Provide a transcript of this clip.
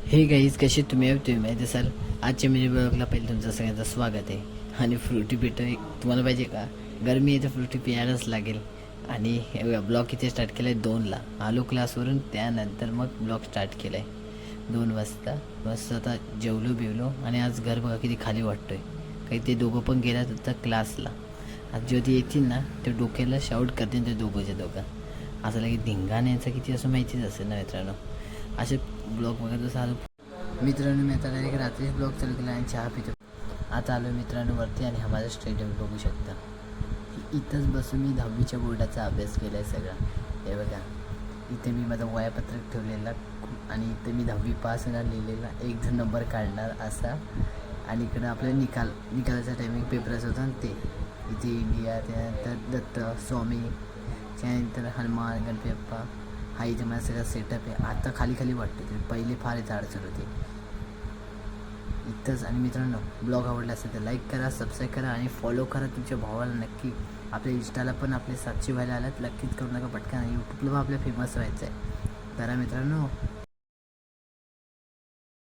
हे गाईज कसे तुम्ही माहिती असाल. आजच्या मिनी ब्लॉगला पहिले तुमचं सगळ्यांचं स्वागत आहे. आणि फ्रुटी पितं तुम्हाला पाहिजे का? गरमी आहे तर फ्रुटी प्यायलाच लागेल. आणि ब्लॉग किती स्टार्ट केला आहे 2ला. आलो क्लासवरून, त्यानंतर मग ब्लॉग स्टार्ट केला आहे 2 वाजता. मस्त आता जेवलो बिवलो आणि आज घर बघा किती खाली वाटतोय. काही ते दोघं पण गेल्यात होता क्लासला. आज ज्योती येतील ना ते डोक्याला शाऊट करतील ते दोघं. असं लगे धिंगाण यायचं किती असं माहितीच असेल ना मित्रांनो. असे ब्लॉग बघत असं आलो मित्रांनो. मी आता एक रात्रीच ब्लॉग चालू केला आणि चहा पितो. आता आलो मित्रांनो वरती आणि हा माझा स्टेडियम बघू शकता. इथंच बसून मी 10वीच्या बोर्डाचा अभ्यास केला आहे सगळा. हे बघा इथे मी माझं वयापत्रक ठेवलेला आणि इथे मी 10वी पास होणार लिहिलेला, 1 नंबर काढणार असा. आणि इकडं आपलं निकालाचा टायमिंग पेपरच होता ते. इथे इंडिया, त्यानंतर दत्त स्वामी, त्यानंतर हनुमान, गणपती बाप्पा. हा इथे माझा सगळा सेटअप आहे. आता खाली वाटते ते, पहिले फार इथं अडचण होती इथंच. आणि मित्रांनो ब्लॉग आवडला असेल तर लाईक करा, सबस्क्राईब करा आणि फॉलो करा तुमच्या भावाला नक्की. आपल्या इंस्टाला पण आपले 700 व्हायला आल्यात, नक्कीच करू नका पटकन. यूट्यूबला पण आपल्या फेमस व्हायचं आहे. करा मित्रांनो.